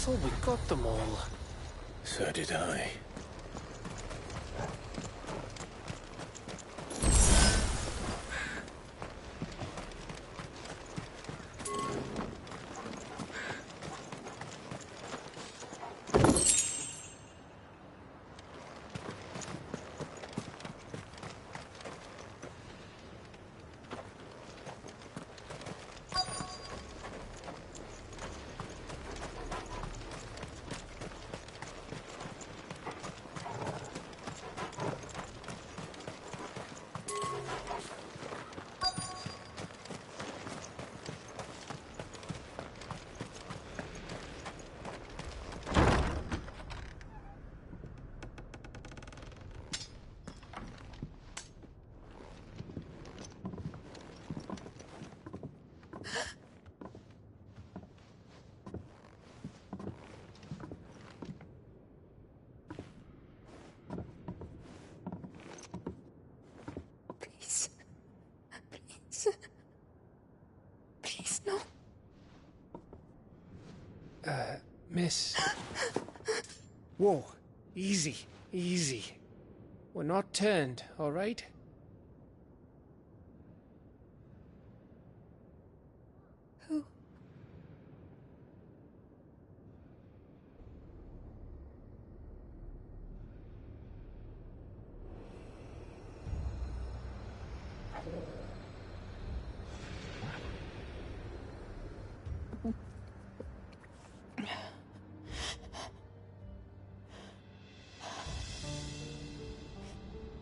thought we got them all. So did I. Please, no. Miss. Whoa, easy, easy. We're not turned, all right? Who?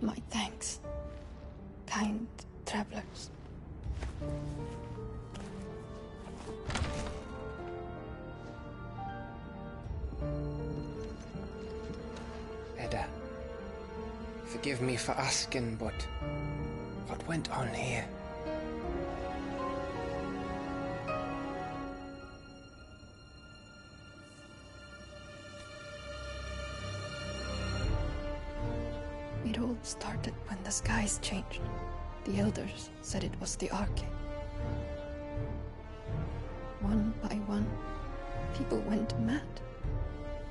My thanks, kind travelers. Edda, forgive me for asking, but what went on here? It all started when the skies changed. The elders said it was the Arche. One by one, people went mad.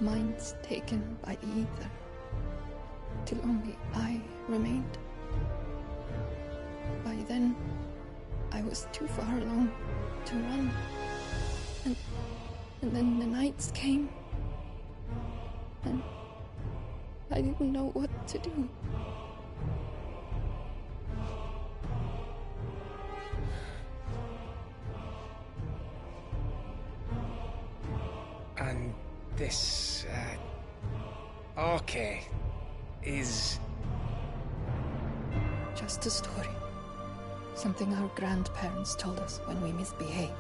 Minds taken by the ether. Till only I remained. By then, I was too far along to run. And then the nights came. And I didn't know what to do. And this, Arche is... Just a story. Something our grandparents told us when we misbehaved.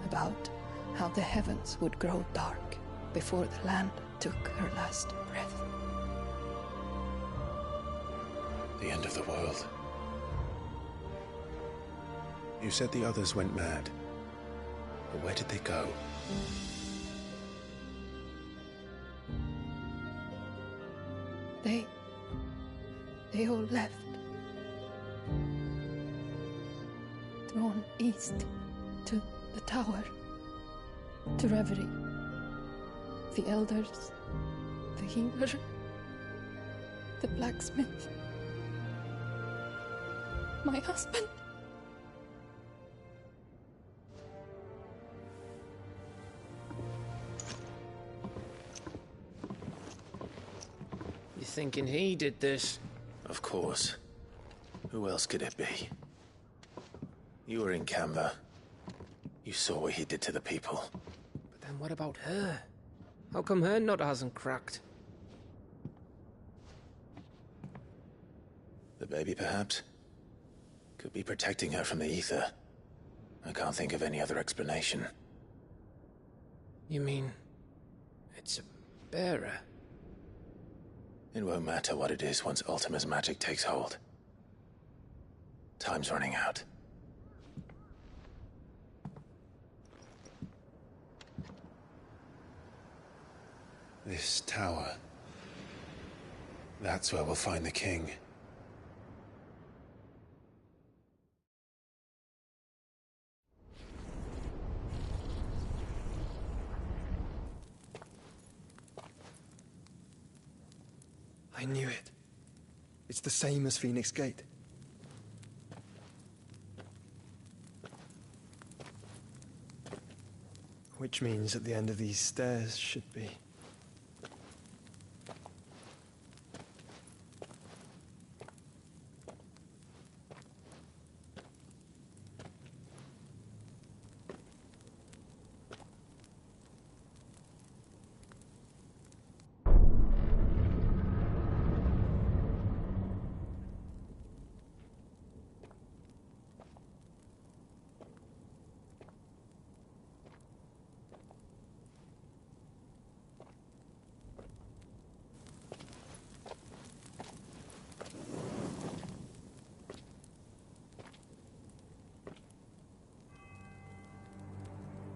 About how the heavens would grow dark before the land took her last breath. The end of the world. You said the others went mad. But where did they go? They all left. Drawn east to the tower, to reverie. The elders, the healer, the blacksmith, my husband. You thinking he did this? Of course. Who else could it be? You were in Canva. You saw what he did to the people. But then what about her? How come her nut hasn't cracked? The baby, perhaps? Could be protecting her from the ether. I can't think of any other explanation. You mean... it's a bearer? It won't matter what it is once Ultima's magic takes hold. Time's running out. This tower. That's where we'll find the king. I knew it. It's the same as Phoenix Gate. Which means at the end of these stairs should be...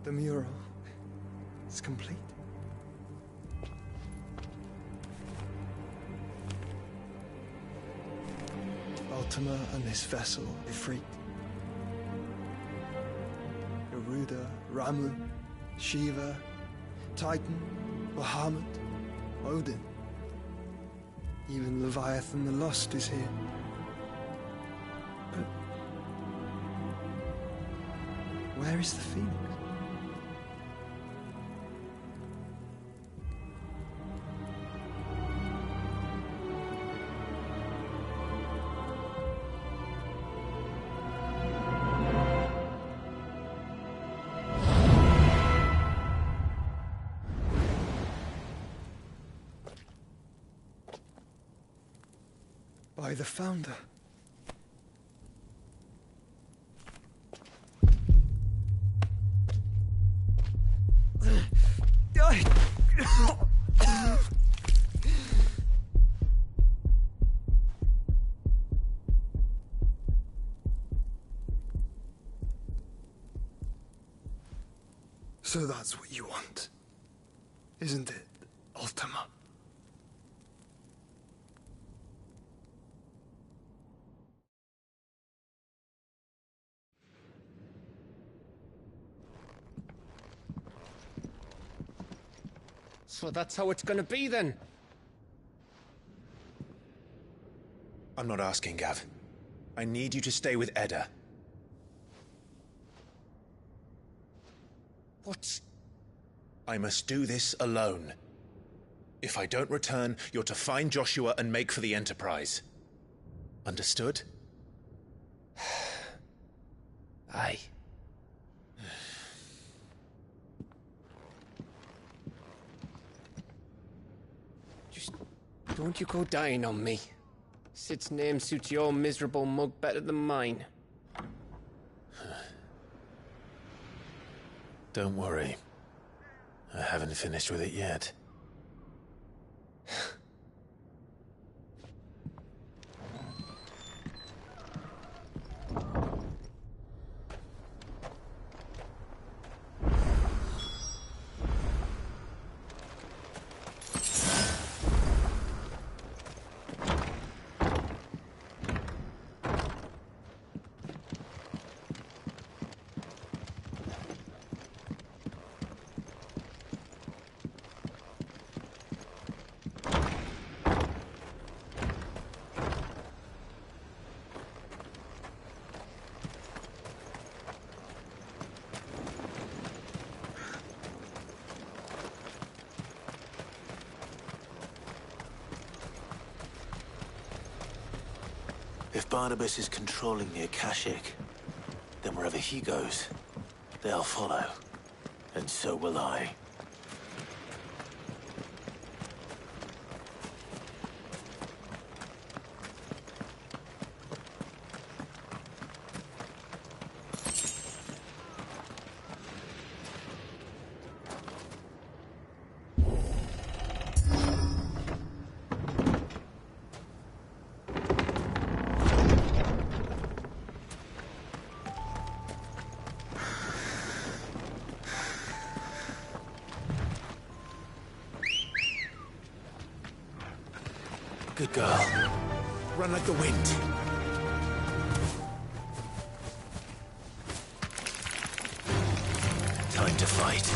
The mural is complete. Ultima and this vessel, Ifrit. Garuda, Ramu, Shiva, Titan, Bahamut, Odin. Even Leviathan the Lost is here. But where is the Phoenix? By the Founder. So that's what you want, isn't it, Ultima? So that's how it's gonna be then? I'm not asking, Gav. I need you to stay with Edda. What? I must do this alone. If I don't return, you're to find Joshua and make for the Enterprise. Understood? Aye. Just don't you go dying on me. Sid's name suits your miserable mug better than mine. Don't worry. I haven't finished with it yet. If Barnabas is controlling the Akashic, then wherever he goes, they'll follow. And so will I. Good girl. Run like the wind. Time to fight.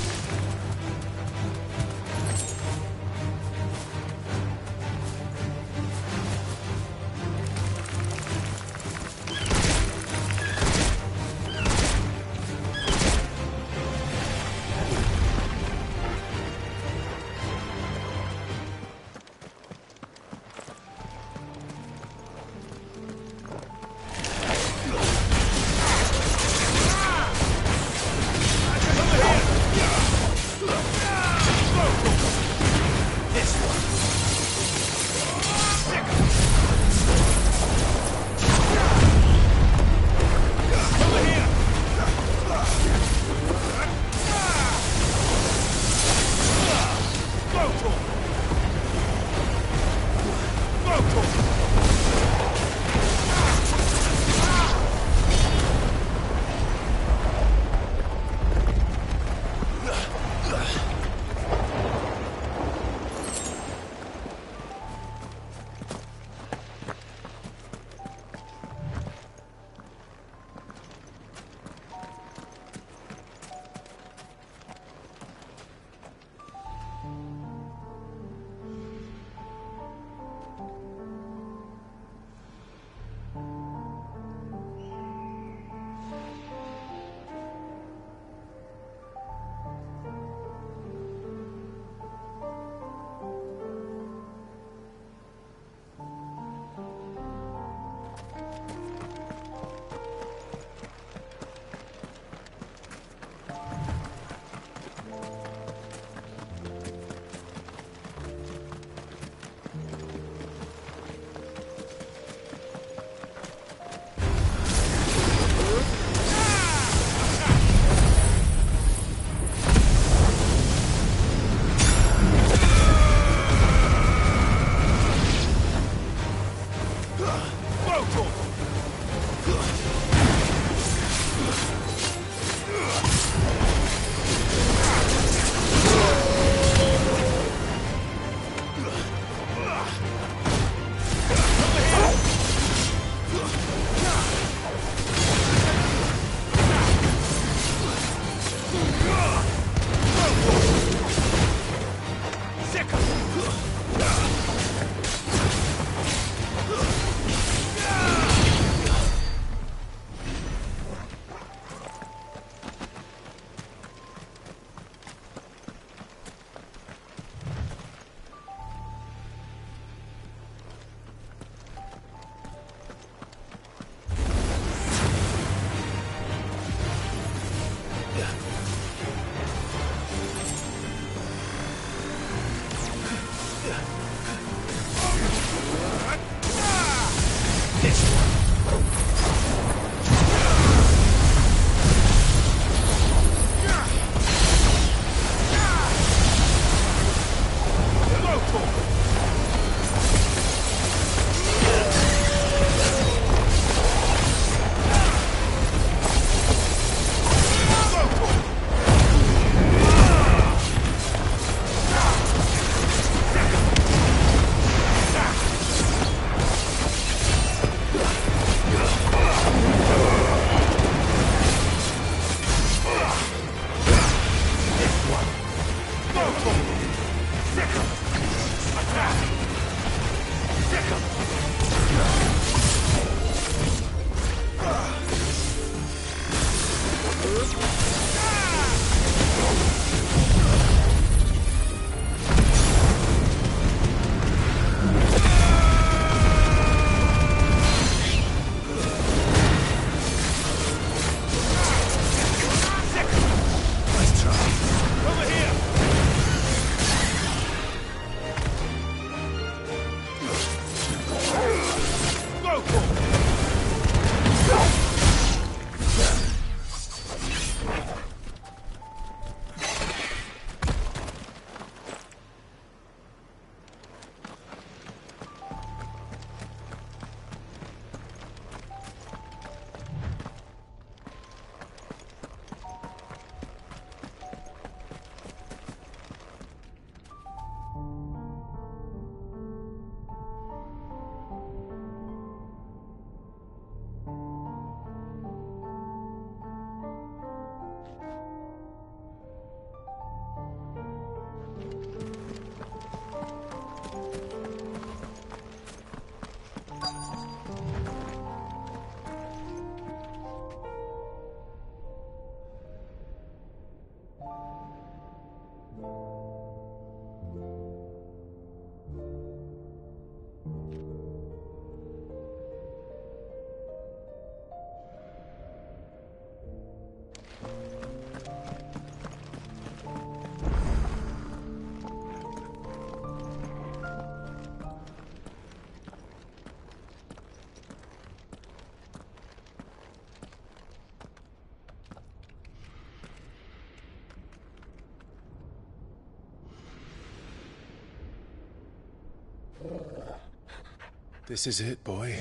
This is it, boy.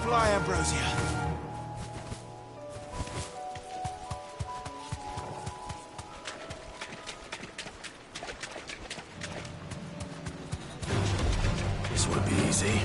Fly, Ambrosia. This won't be easy.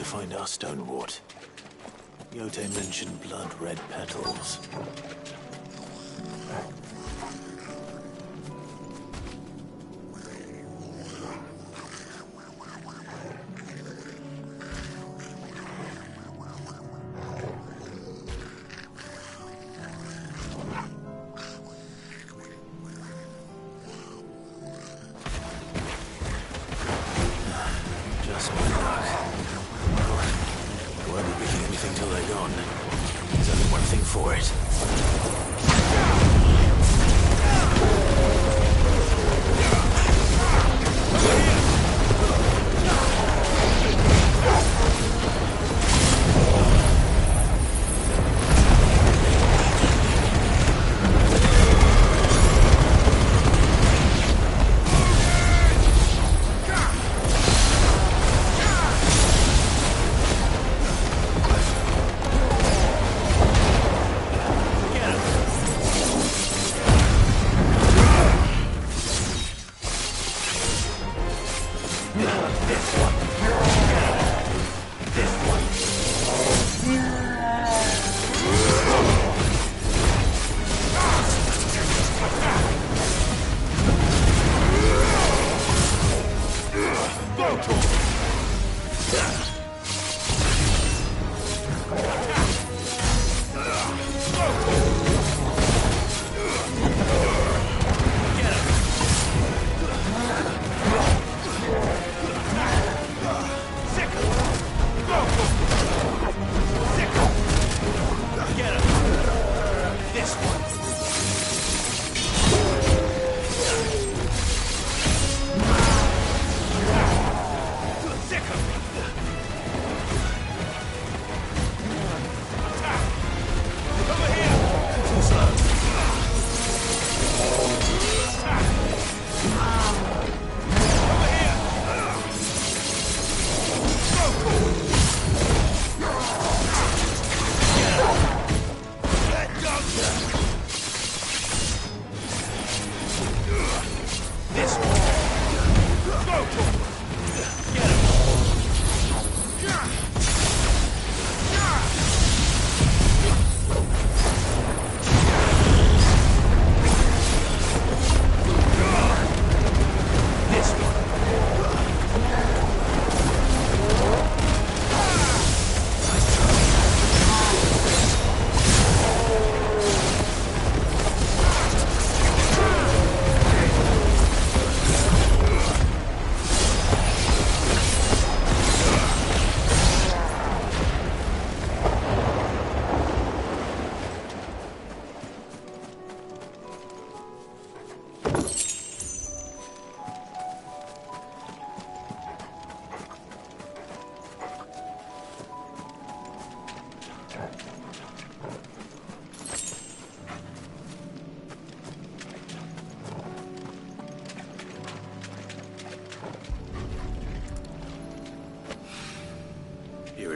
Find our stonewort. Yote mentioned blood-red petals. Just my luck. I won't be picking anything till they're gone. There's only one thing for it.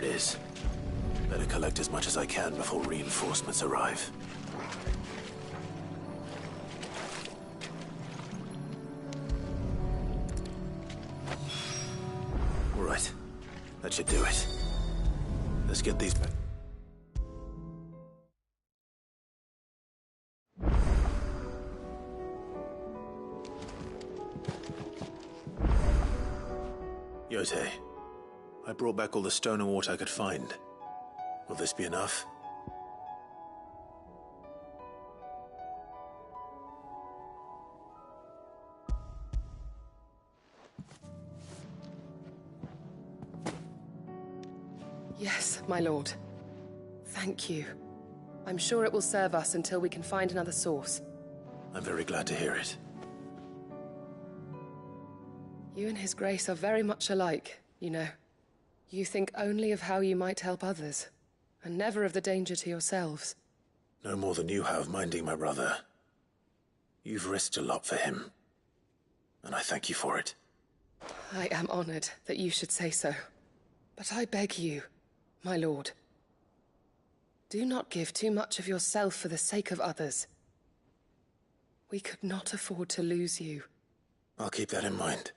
it is. Better collect as much as I can before reinforcements arrive. All right. That should do it. Let's get these back. Yote, I brought back all the stone and water I could find. Will this be enough? Yes, my lord. Thank you. I'm sure it will serve us until we can find another source. I'm very glad to hear it. You and His Grace are very much alike, you know. You think only of how you might help others, and never of the danger to yourselves. No more than you have minding my brother. You've risked a lot for him, and I thank you for it. I am honored that you should say so. But I beg you, my lord, do not give too much of yourself for the sake of others. We could not afford to lose you. I'll keep that in mind.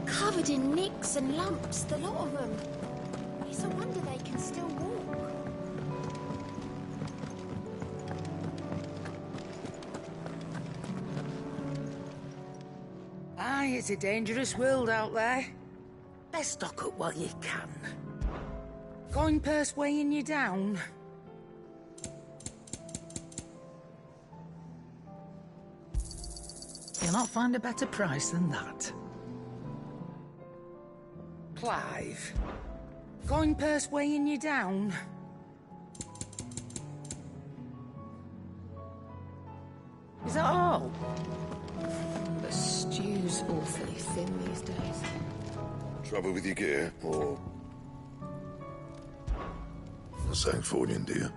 Covered in nicks and lumps, the lot of them. It's a wonder they can still walk. Aye, it's a dangerous world out there. Best stock up while you can. Coin purse weighing you down? You'll not find a better price than that. Clive. Coin purse weighing you down? Is that all? The stew's awfully thin these days. Trouble with your gear, or... Something falling, do you?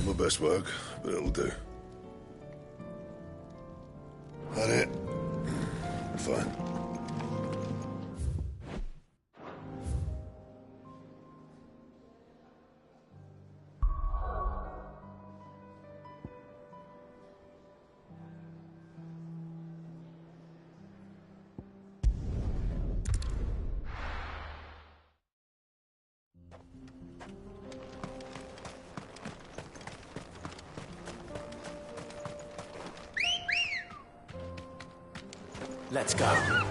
My best work, but it'll do. That it? Fine. Let's go.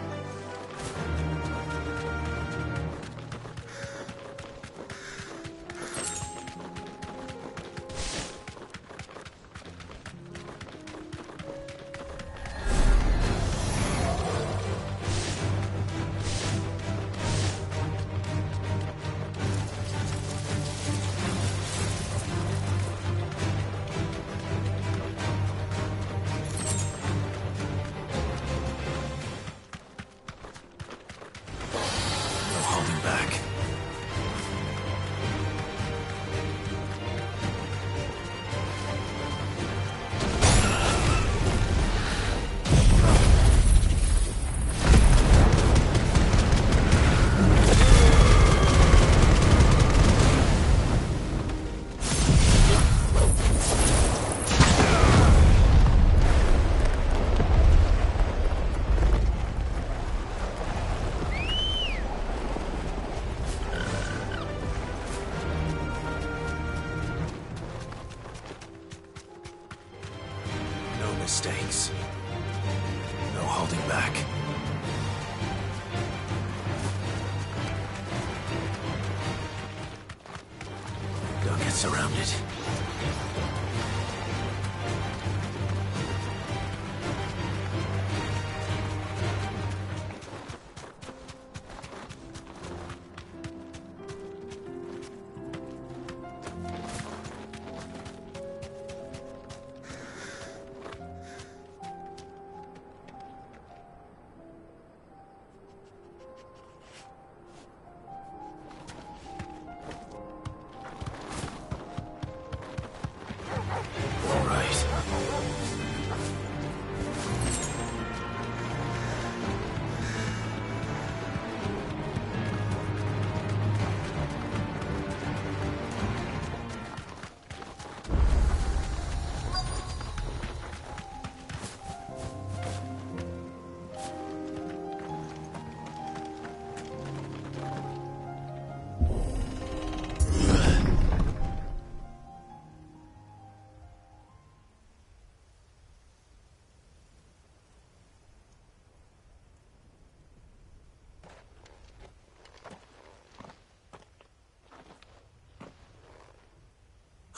Mistakes. No holding back. Don't get surrounded.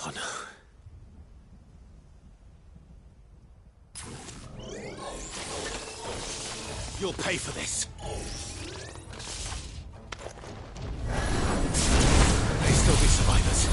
Oh no. You'll pay for this. May still be survivors.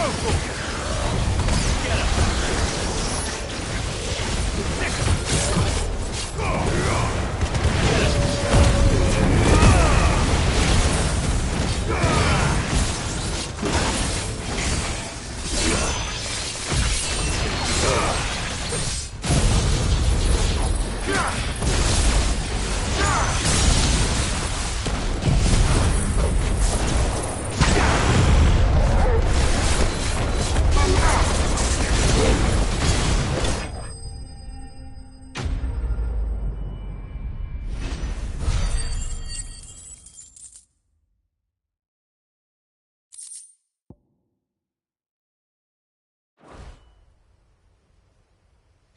Go for it!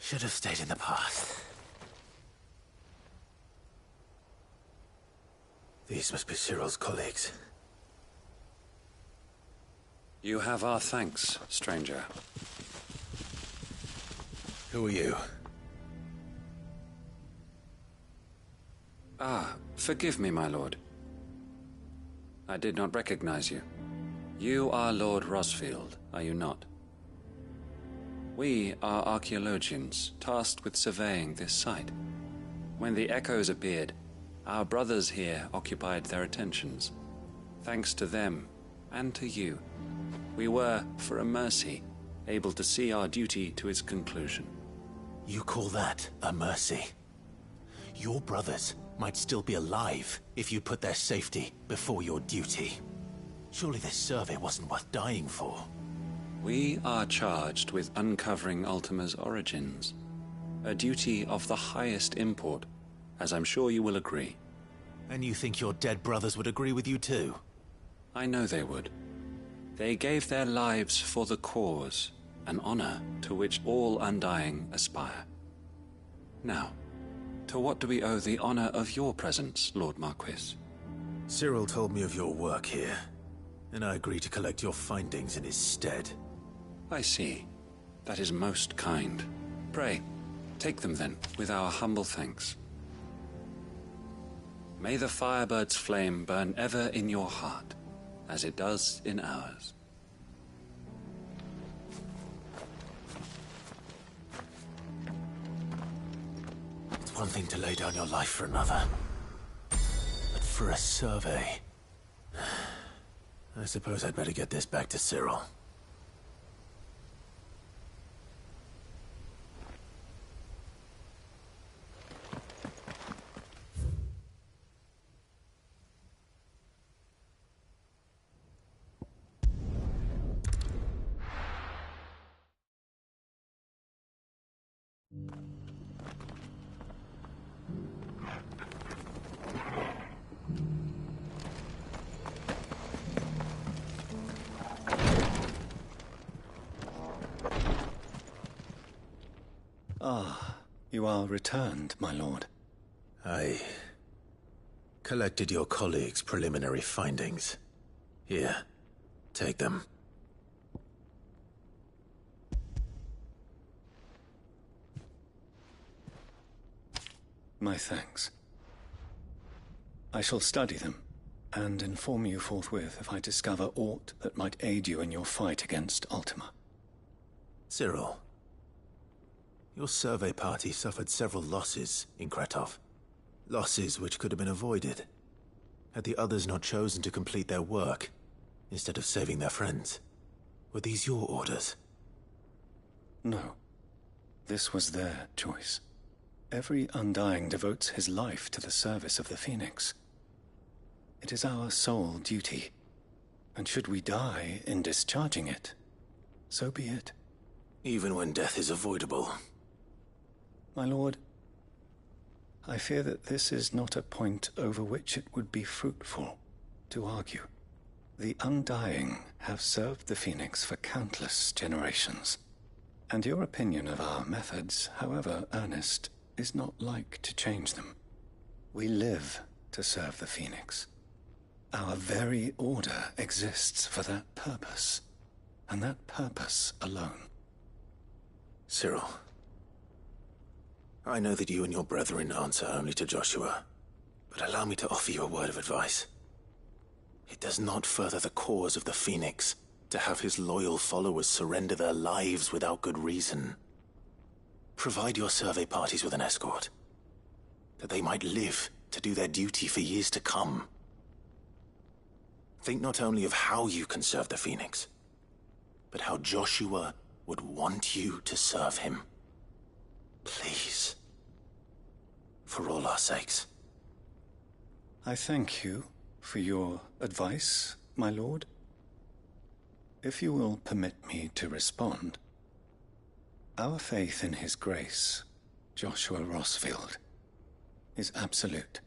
Should have stayed in the past. These must be Cyril's colleagues. You have our thanks, stranger. Who are you? Ah, forgive me, my lord. I did not recognize you. You are Lord Rosfield, are you not? We are archaeologians, tasked with surveying this site. When the echoes appeared, our brothers here occupied their attentions. Thanks to them, and to you, we were, for a mercy, able to see our duty to its conclusion. You call that a mercy? Your brothers might still be alive if you put their safety before your duty. Surely this survey wasn't worth dying for. We are charged with uncovering Ultima's origins. A duty of the highest import, as I'm sure you will agree. And you think your dead brothers would agree with you too? I know they would. They gave their lives for the cause, an honor to which all Undying aspire. Now, to what do we owe the honor of your presence, Lord Marquis? Cyril told me of your work here, and I agreed to collect your findings in his stead. I see. That is most kind. Pray, take them then, with our humble thanks. May the Firebird's flame burn ever in your heart, as it does in ours. It's one thing to lay down your life for another, but for a survey... I suppose I'd better get this back to Cyril. Ah, you are returned, my lord. I collected your colleagues' preliminary findings. Here, take them. My thanks. I shall study them, and inform you forthwith if I discover aught that might aid you in your fight against Ultima. Cyril, your survey party suffered several losses in Kretov. Losses which could have been avoided, had the others not chosen to complete their work, instead of saving their friends. Were these your orders? No. This was their choice. Every Undying devotes his life to the service of the Phoenix. It is our sole duty, and should we die in discharging it, so be it. Even when death is avoidable. My lord, I fear that this is not a point over which it would be fruitful to argue. The Undying have served the Phoenix for countless generations, and your opinion of our methods, however earnest, is not like to change them. We live to serve the Phoenix. Our very order exists for that purpose, and that purpose alone. Cyril, I know that you and your brethren answer only to Joshua, but allow me to offer you a word of advice. It does not further the cause of the Phoenix To have his loyal followers surrender their lives without good reason. Provide your survey parties with an escort, that they might live to do their duty for years to come. Think not only of how you can serve the Phoenix, but how Joshua would want you to serve him. Please. For all our sakes. I thank you for your advice, my lord. If you will permit me to respond, our faith in his grace, Joshua Rossfield, is absolute.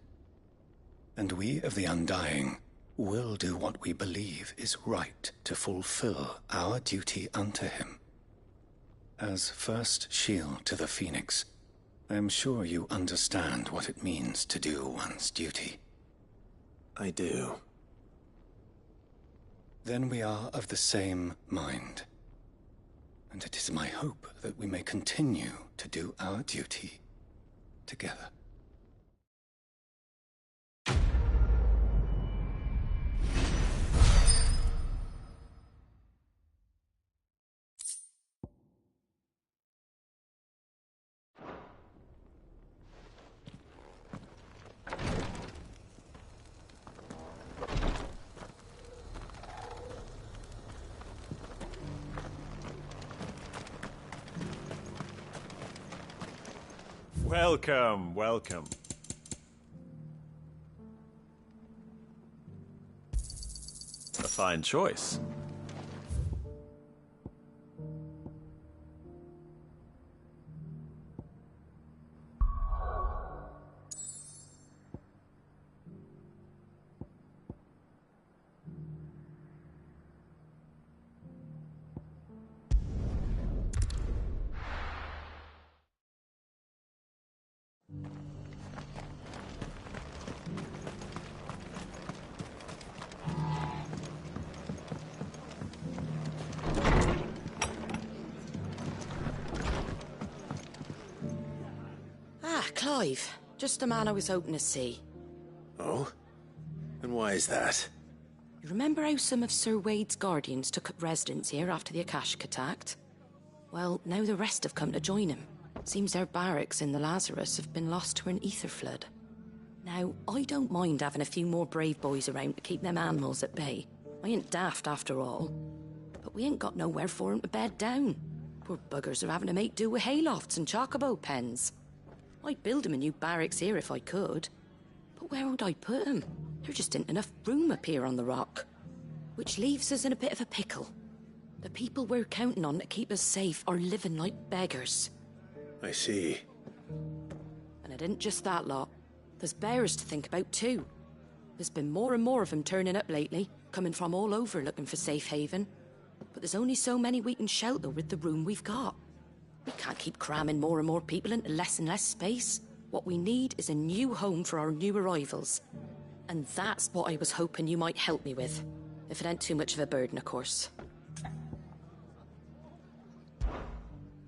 And we of the Undying will do what we believe is right to fulfill our duty unto him. As first shield to the Phoenix, I am sure you understand what it means to do one's duty. I do. Then we are of the same mind. And it is my hope that we may continue to do our duty together. Welcome, welcome. A fine choice. Clive, just the man I was hoping to see. Oh? And why is that? You remember how some of Sir Wade's guardians took up residence here after the Akashic attacked? Well, now the rest have come to join him. Seems their barracks in the Lazarus have been lost to an ether flood. Now, I don't mind having a few more brave boys around to keep them animals at bay. I ain't daft after all. But we ain't got nowhere for 'em to bed down. Poor buggers are having to make do with haylofts and chocobo pens. I'd build 'em a new barracks here if I could. But where would I put 'em? There just ain't enough room up here on the rock. Which leaves us in a bit of a pickle. The people we're counting on to keep us safe are living like beggars. I see. And it ain't just that lot. There's bears to think about too. There's been more and more of them turning up lately, coming from all over looking for safe haven. But there's only so many we can shelter with the room we've got. We can't keep cramming more and more people into less and less space. What we need is a new home for our new arrivals. And that's what I was hoping you might help me with. If it ain't too much of a burden, of course.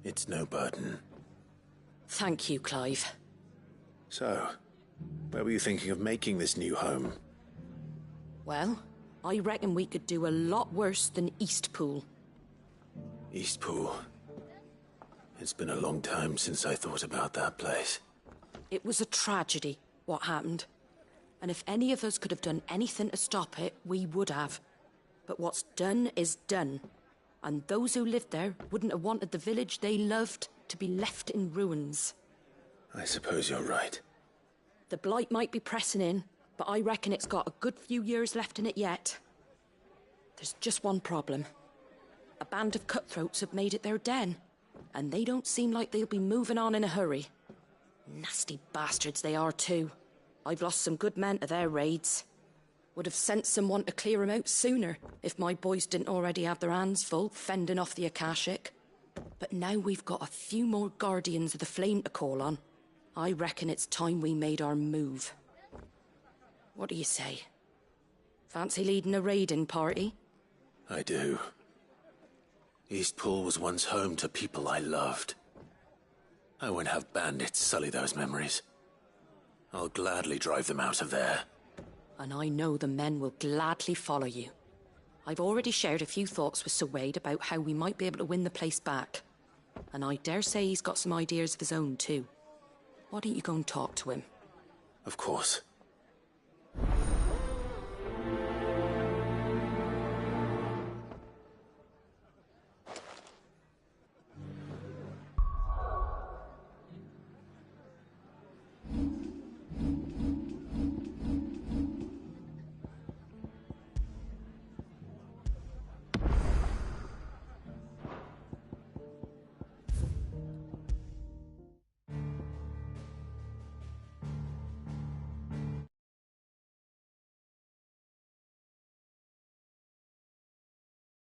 It's no burden. Thank you, Clive. So, where were you thinking of making this new home? Well, I reckon we could do a lot worse than Eastpool. Eastpool. It's been a long time since I thought about that place. It was a tragedy, what happened. And if any of us could have done anything to stop it, we would have. But what's done is done. And those who lived there wouldn't have wanted the village they loved to be left in ruins. I suppose you're right. The blight might be pressing in, but I reckon it's got a good few years left in it yet. There's just one problem. A band of cutthroats have made it their den. And they don't seem like they'll be moving on in a hurry. Nasty bastards they are too. I've lost some good men to their raids. Would have sent someone to clear 'em out sooner if my boys didn't already have their hands full fending off the Akashic. But now we've got a few more guardians of the flame to call on. I reckon it's time we made our move. What do you say? Fancy leading a raiding party? I do. Eastpool was once home to people I loved. I won't have bandits sully those memories. I'll gladly drive them out of there. And I know the men will gladly follow you. I've already shared a few thoughts with Sir Wade about how we might be able to win the place back. And I dare say he's got some ideas of his own, too. Why don't you go and talk to him? Of course.